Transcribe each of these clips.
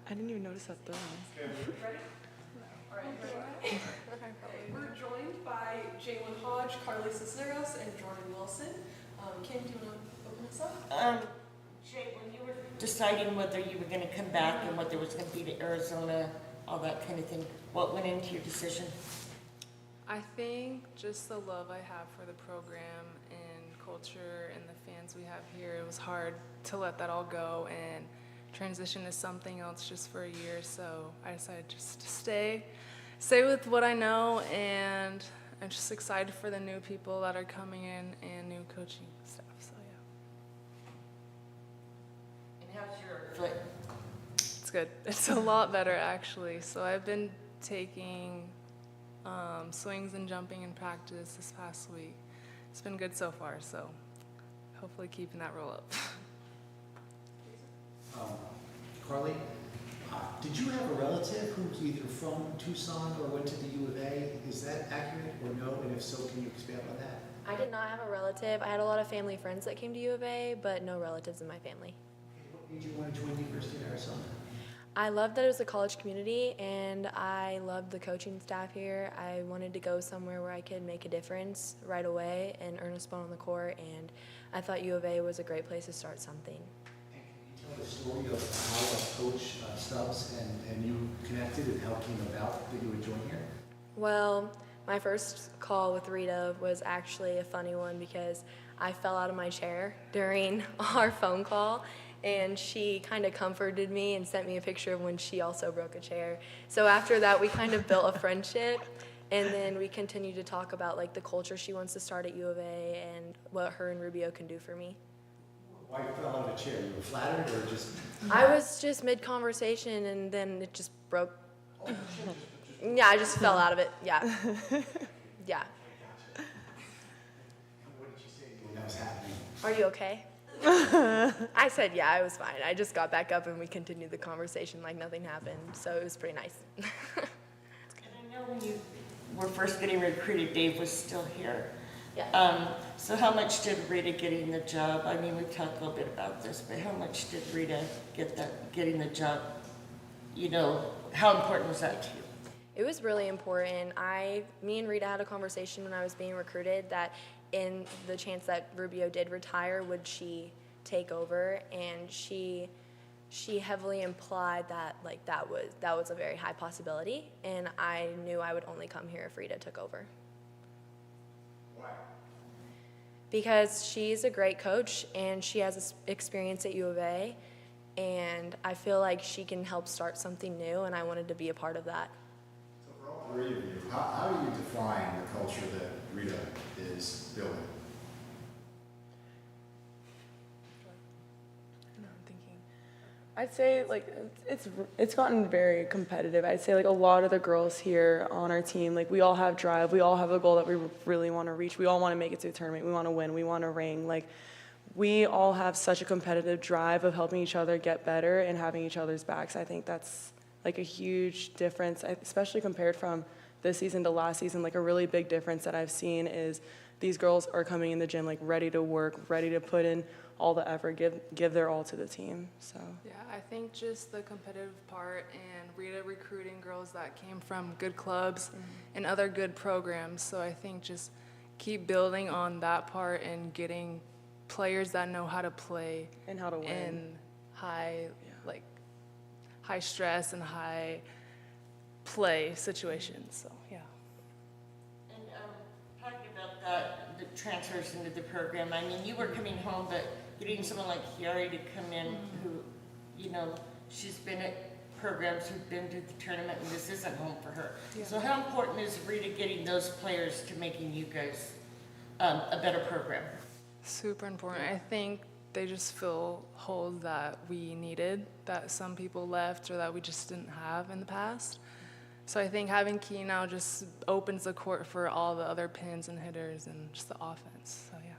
I didn't even notice that though. Ready? All right, ready? We're joined by Jayden Hosch, Carly Cisneros, and Jordan Wilson. Kim, do you want to open us up? Jay, when you were deciding whether you were going to come back and what there was going to be to Arizona, all that kind of thing, what went into your decision? I think just the love I have for the program and culture and the fans we have here, it was hard to let that all go and transition to something else just for a year. So I decided just to stay with what I know, and I'm just excited for the new people that are coming in and new coaching staff. So yeah. And how's your foot? It's good. It's a lot better actually. So I've been taking swings and jumping in practice this past week. It's been good so far, so hopefully keeping that roll up. Carly, did you have a relative who's either from Tucson or went to the U of A? Is that accurate or no? And if so, can you expand on that? I did not have a relative. I had a lot of family friends that came to U of A, but no relatives in my family. Okay, what made you want to join the University of Arizona? I loved that it was a college community, and I loved the coaching staff here. I wanted to go somewhere where I could make a difference right away and earn a spot on the court, and I thought U of A was a great place to start something. And can you tell the story of how Coach Stubbs and you connected and how it came about that you would join here? Well, my first call with Rita was actually a funny one because I fell out of my chair during our phone call, and she kind of comforted me and sent me a picture of when she also broke a chair. So after that, we kind of built a friendship, and then we continued to talk about like the culture she wants to start at U of A and what her and Rubio can do for me. Why you fell out of a chair? You were flattered or just? I was just mid-conversation, and then it just broke. Yeah, I just fell out of it. Yeah. Yeah. What did you say when that was happening? Are you okay? I said, yeah, I was fine. I just got back up and we continued the conversation like nothing happened. So it was pretty nice. And I know when you were first getting recruited, Dave was still here. Yeah. So how much did Rita getting the job? I mean, we've talked a little bit about this, but how much did Rita getting the job? You know, how important was that to you? It was really important. Me and Rita had a conversation when I was being recruited that in the chance that Rubio did retire, would she take over? And she heavily implied that like that was a very high possibility, and I knew I would only come here if Rita took over. Why? Because she's a great coach and she has experience at U of A, and I feel like she can help start something new, and I wanted to be a part of that. So for all three of you, how do you define the culture that Rita is building? I'm thinking. I'd say like it's gotten very competitive. I'd say like a lot of the girls here on our team, like we all have drive, we all have a goal that we really want to reach. We all want to make it to a tournament. We want to win. We want to ring. Like we all have such a competitive drive of helping each other get better and having each other's backs. I think that's like a huge difference, especially compared from this season to last season. Like a really big difference that I've seen is these girls are coming in the gym like ready to work, ready to put in all the effort, give their all to the team. So Yeah, I think just the competitive part and Rita recruiting girls that came from good clubs and other good programs. So I think just keep building on that part and getting players that know how to play and how to win. in high stress and high play situations. So yeah. And talking about that, the transfers into the program, I mean, you were coming home, but getting someone like Chiari to come in who, you know, she's been at programs who've been to the tournament, and this isn't home for her. Yeah. So how important is Rita getting those players to making you guys a better program? Super important. I think they just fill holes that we needed, that some people left or that we just didn't have in the past. So I think having Key now just opens the court for all the other pins and hitters and just the offense. So yeah.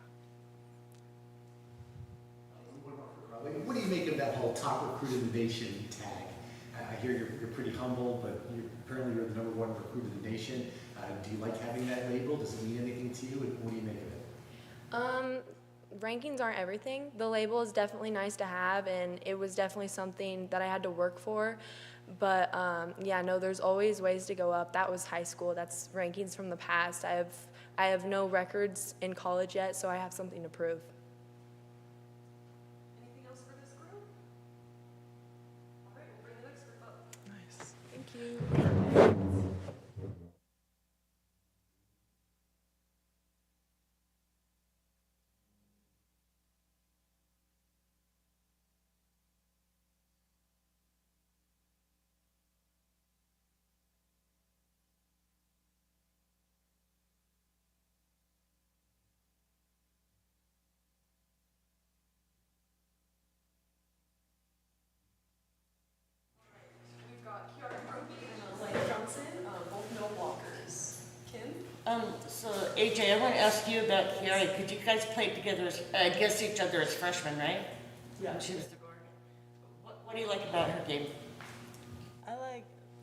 What do you make of that whole top recruit in the nation tag? I hear you're pretty humble, but apparently you're the #1 recruit in the nation. Do you like having that label? Does it mean anything to you? And what do you make of it? rankings aren't everything. The label is definitely nice to have, and it was definitely something that I had to work for. But yeah, no, there's always ways to go up. That was high school. That's rankings from the past. I have no records in college yet, so I have something to prove. Anything else for this group? All right, we'll bring the next group up. Nice. Thank you. We've got Kiara Brody and Elaine Johnson, both middle blockers. Kim? So AJ, I want to ask you about Kiara, because you guys played together against each other as freshmen, right? Yeah. And she was the guard. What do you like about her game?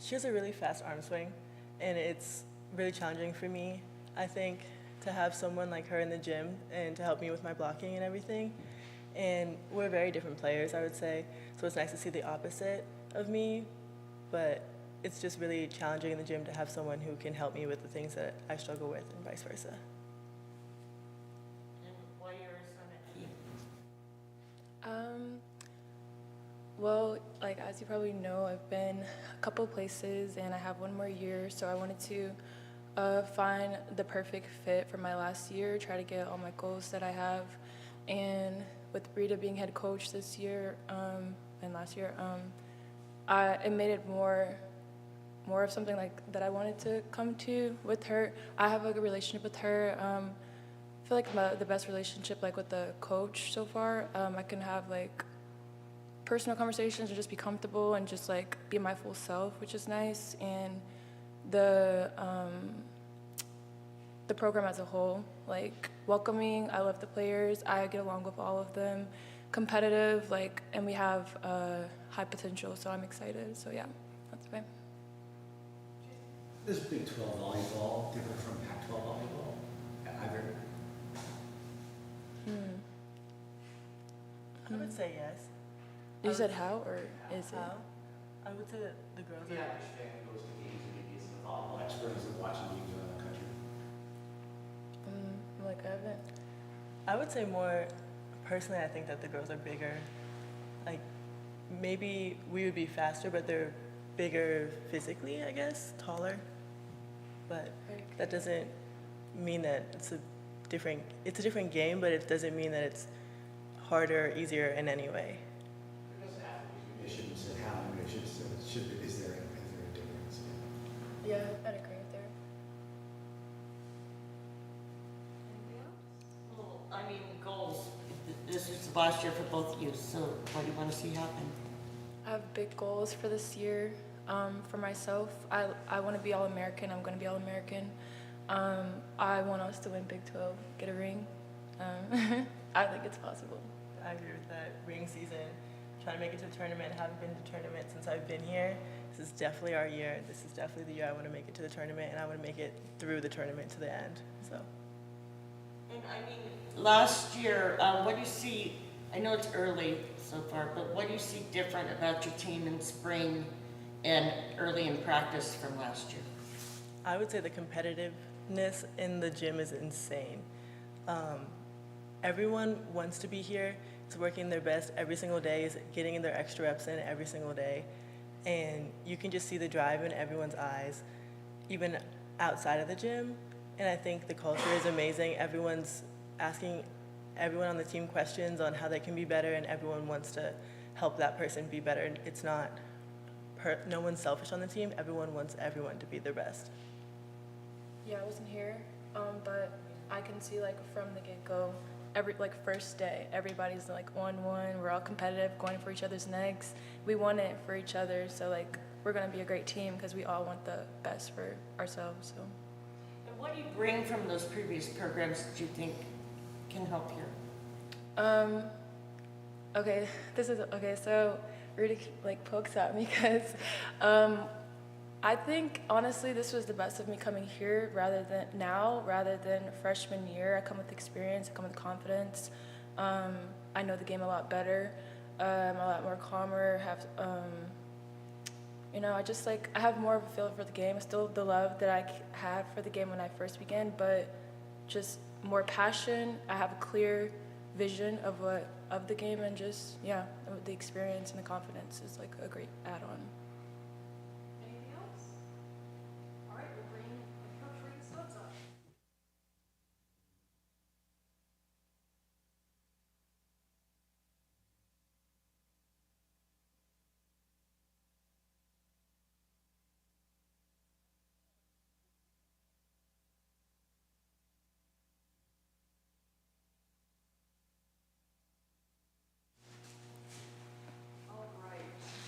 She has a really fast arm swing, and it's really challenging for me, I think, to have someone like her in the gym and to help me with my blocking and everything. And we're very different players, I would say, so it's nice to see the opposite of me, but it's just really challenging in the gym to have someone who can help me with the things that I struggle with and vice versa. And why you're son at Key? Well, like as you probably know, I've been a couple places and I have one more year, so I wanted to find the perfect fit for my last year, try to get all my goals that I have. And with Rita being head coach this year and last year, it made it more of something like that I wanted to come to with her. I have a good relationship with her. I feel like the best relationship like with the coach so far. I can have like personal conversations and just be comfortable and just like be my full self, which is nice. And the program as a whole, like welcoming, I love the players, I get along with all of them, competitive, like, and we have high potential, so I'm excited. So yeah, that's fine. Is Big 12 volleyball different from Pac-12 volleyball? Either? I would say yes. You said how, or is it? How? I would say that the girls The are. average fan who goes to games and maybe isn't a volleyball expert isn't watching games around the country. Like I haven't. I would say more, personally, I think that the girls are bigger. Like, maybe we would be faster, but they're bigger physically, I guess, taller. But that doesn't mean that it's a different game, but it doesn't mean that it's harder or easier in any way. It doesn't have to be. It shouldn't say how, it should say, is there a difference? Yeah, I'd agree with her. Anything else? Well, I mean, goals. This is the last year for both of you, so what do you want to see happen? I have big goals for this year. For myself, I want to be All-American. I'm going to be All-American. I want us to win Big 12, get a ring. I think it's possible. I agree with that. Ring season, trying to make it to the tournament. Haven't been to tournament since I've been here. This is definitely our year. This is definitely the year I want to make it to the tournament, and I want to make it through the tournament to the end. So. And I mean, last year, what do you see? I know it's early so far, but what do you see different about your team in spring and early in practice from last year? I would say the competitiveness in the gym is insane. Everyone wants to be here. It's working their best every single day, is getting their extra reps in every single day. And you can just see the drive in everyone's eyes, even outside of the gym. And I think the culture is amazing. Everyone's asking everyone on the team questions on how they can be better, and everyone wants to help that person be better. It's not, no one's selfish on the team. Everyone wants everyone to be their best. Yeah, I wasn't here, but I can see like from the get-go, first day, everybody's like on one. We're all competitive, going for each other's necks. We want it for each other, so like we're gonna be a great team because we all want the best for ourselves. So. And what do you bring from those previous programs that you think can help here? Okay, so Rita like pokes at me because I think honestly this was the best of me coming here rather than freshman year. I come with experience, I come with confidence. I know the game a lot better. I'm a lot more calmer. I just I have more of a feel for the game. Still the love that I had for the game when I first began, but just more passion. I have a clear vision of the game, and just the experience and the confidence is a great add-on. Anything else? All right, we'll bring Coach Rita Stubbs up. All right,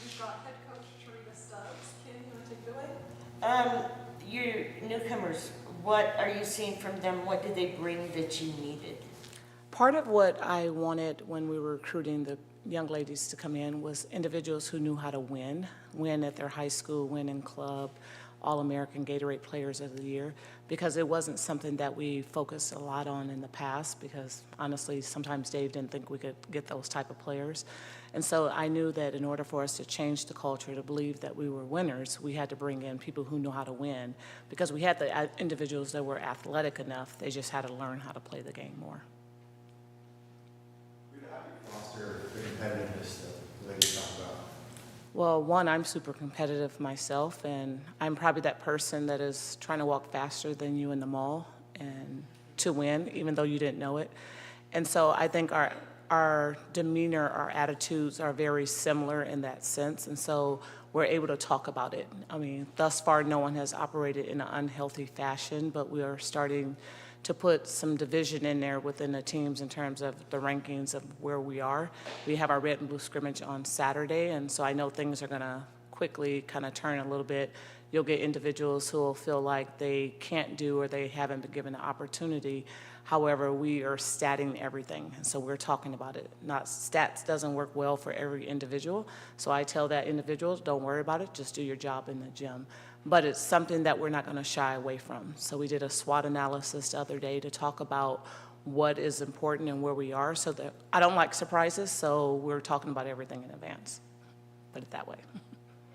we've got head coach Rita Stubbs. Kim, you want to take it away? Your newcomers, what are you seeing from them? What did they bring that you needed? Part of what I wanted when we were recruiting the young ladies to come in was individuals who knew how to win at their high school, win in club, All-American Gatorade Players of the Year, because it wasn't something that we focused a lot on in the past, because honestly, sometimes Dave didn't think we could get those type of players. And so I knew that in order for us to change the culture, to believe that we were winners, we had to bring in people who knew how to win, because we had the individuals that were athletic enough, they just had to learn how to play the game more. How do you foster the competitiveness that the ladies talk about? Well, one, I'm super competitive myself, and I'm probably that person that is trying to walk faster than you in the mall and to win, even though you didn't know it. And so I think our demeanor, our attitudes are very similar in that sense, and so we're able to talk about it. I mean, thus far, no one has operated in an unhealthy fashion, but we are starting to put some division in there within the teams in terms of the rankings of where we are. We have our red and blue scrimmage on Saturday, and so I know things are gonna quickly kind of turn a little bit. You'll get individuals who will feel like they can't do or they haven't been given the opportunity. However, we are statting everything, and so we're talking about it. Not stats doesn't work well for every individual, so I tell that individuals, don't worry about it, just do your job in the gym. But it's something that we're not going to shy away from. So we did a SWOT analysis the other day to talk about what is important and where we are. So that I don't like surprises, so we're talking about everything in advance. Put it that way.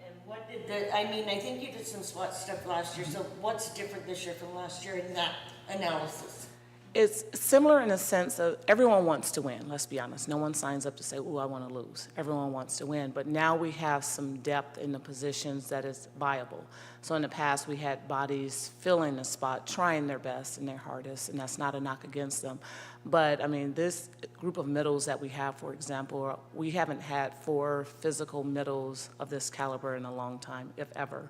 And what did I think you did some SWOT stuff last year, so what's different this year from last year in that analysis? It's similar in a sense of everyone wants to win, let's be honest. No one signs up to say, oh, I want to lose. Everyone wants to win, but now we have some depth in the positions that is viable. So in the past, we had bodies filling the spot, trying their best and their hardest, and that's not a knock against them. But I mean, this group of middles that we have, for example, we haven't had 4 physical middles of this caliber in a long time, if ever.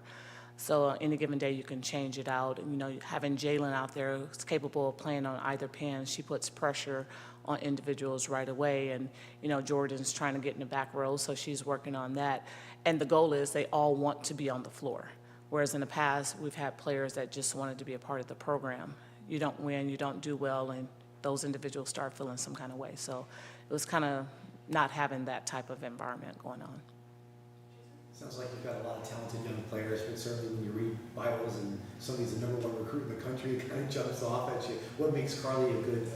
So any given day you can change it out. And, you know, having Jaylen out there who's capable of playing on either pen, she puts pressure on individuals right away. And, you know, Jordan's trying to get in the back row, so she's working on that. And the goal is they all want to be on the floor. Whereas in the past, we've had players that just wanted to be a part of the program. You don't win, you don't do well, and those individuals start feeling some kind of way. So it was kind of not having that type of environment going on. Sounds like you've got a lot of talented young players, but certainly when you read Bibles and somebody's the #1 recruit in the country, it kind of jumps off at you. What makes Carly a good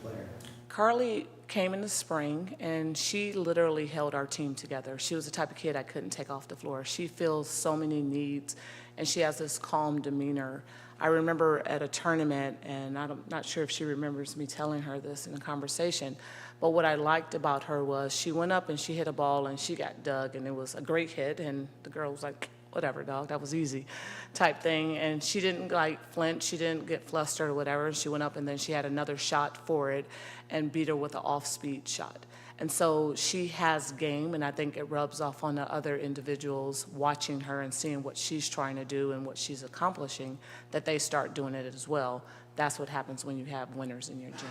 player? Carly came in the spring, and she literally held our team together. She was the type of kid I couldn't take off the floor. She feels so many needs, and she has this calm demeanor. I remember at a tournament, and I'm not sure if she remembers me telling her this in a conversation, but what I liked about her was she went up and she hit a ball and she got dug, and it was a great hit, and the girl was like, whatever, dog, that was easy type thing. And she didn't like flinch, she didn't get flustered or whatever. She went up and then she had another shot for it and beat her with an off-speed shot. And so she has game, and I think it rubs off on the other individuals watching her and seeing what she's trying to do and what she's accomplishing, that they start doing it as well. That's what happens when you have winners in your gym.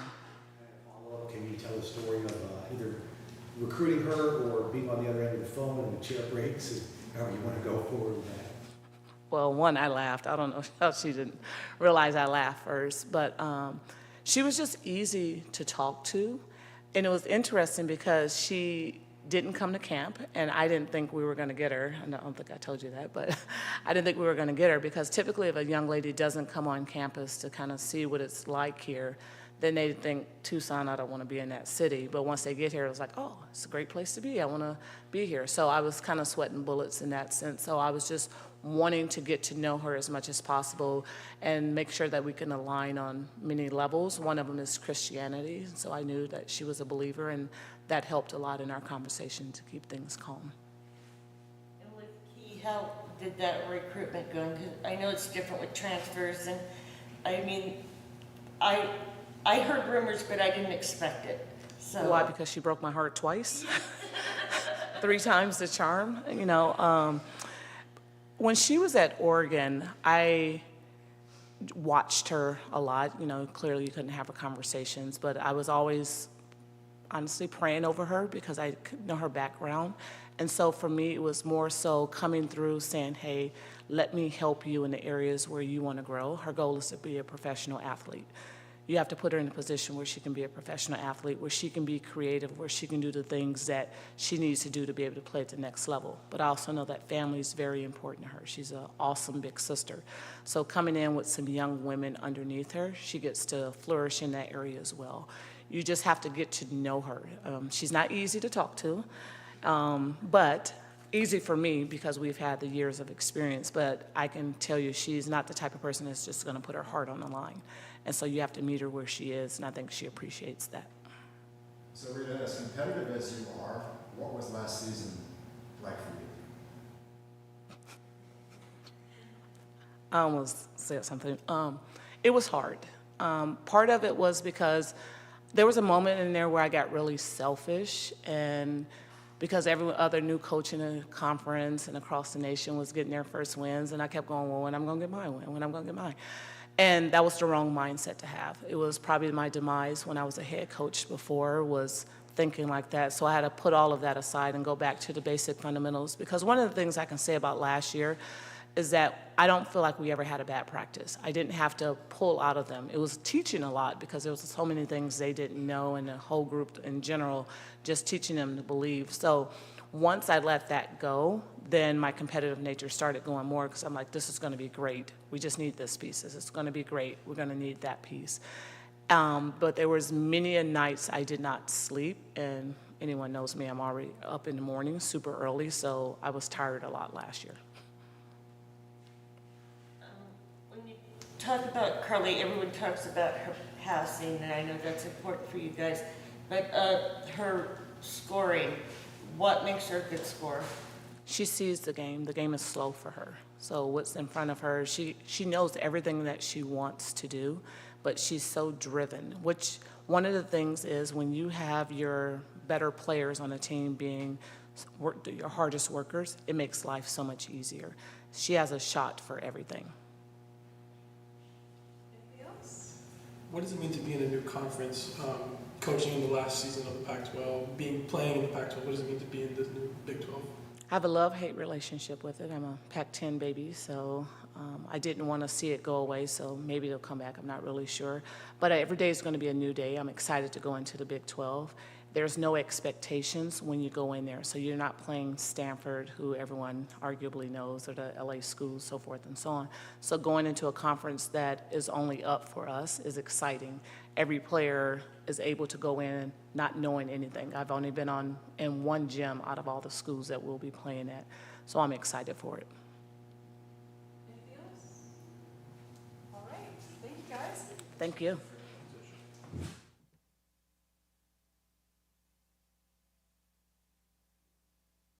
Follow-up, can you tell a story of either recruiting her or being on the other end of the phone and the chair breaks, and however you want to go forward with that? Well, one, I laughed. I don't know how she didn't realize I laughed first, but she was just easy to talk to. And it was interesting because she didn't come to camp, and I didn't think we were going to get her. I don't think I told you that, but I didn't think we were going to get her, because typically if a young lady doesn't come on campus to kind of see what it's like here, then they think, Tucson, I don't want to be in that city. But once they get here, it's like, oh, it's a great place to be. I want to be here. So I was kind of sweating bullets in that sense. So I was just wanting to get to know her as much as possible and make sure that we can align on many levels. One of them is Christianity. So I knew that she was a believer, and that helped a lot in our conversation to keep things calm. And with Key, how did that recruitment go? 'Cause I know it's different with transfers, and I mean, I heard rumors, but I didn't expect it. So Why? Because she broke my heart twice, 3 times the charm. When she was at Oregon, I watched her a lot. Clearly you couldn't have her conversations, but I was always honestly praying over her because I could know her background. And so for me, it was more so coming through saying, hey, let me help you in the areas where you want to grow. Her goal is to be a professional athlete. You have to put her in a position where she can be a professional athlete, where she can be creative, where she can do the things that she needs to do to be able to play at the next level. But I also know that family is very important to her. She's an awesome big sister. So coming in with some young women underneath her, she gets to flourish in that area as well. You just have to get to know her. She's not easy to talk to, but easy for me because we've had the years of experience. But I can tell you she's not the type of person that's just going to put her heart on the line. And so you have to meet her where she is, and I think she appreciates that. So Rita, as competitive as you are, what was last season like for you? I almost said something. It was hard. Part of it was because there was a moment in there where I got really selfish, and because every other new coach in the conference and across the nation was getting their first wins, and I kept going, well, when I'm going to get my win, when I'm going to get mine. And that was the wrong mindset to have. It was probably my demise when I was a head coach before, was thinking like that. So I had to put all of that aside and go back to the basic fundamentals. Because one of the things I can say about last year is that I don't feel like we ever had a bad practice. I didn't have to pull out of them. It was teaching a lot because there was so many things they didn't know, and the whole group in general, just teaching them to believe. So once I let that go, then my competitive nature started going more because I'm like, this is going to be great. We just need this piece. This is going to be great. We're going to need that piece. But there was many a nights I did not sleep, and anyone knows me, I'm already up in the morning super early, so I was tired a lot last year. when you talk about Carly, everyone talks about her passing, and I know that's important for you guys, but her scoring, what makes her a good scorer? She sees the game. The game is slow for her. So what's in front of her, she knows everything that she wants to do, but she's so driven, which one of the things is when you have your better players on a team being your hardest workers, it makes life so much easier. She has a shot for everything. Anything else? What does it mean to be in a new conference, coaching in the last season of the Pac-12, playing in the Pac-12? What does it mean to be in the new Big 12? I have a love-hate relationship with it. I'm a Pac-10 baby, so I didn't want to see it go away, so maybe it'll come back. I'm not really sure. But every day is going to be a new day. I'm excited to go into the Big 12. There's no expectations when you go in there, so you're not playing Stanford, who everyone arguably knows, or the LA schools, so forth and so on. So going into a conference that is only up for us is exciting. Every player is able to go in not knowing anything. I've only been in one gym out of all the schools that we'll be playing at, so I'm excited for it. Anything else? All right, thank you guys. Thank you.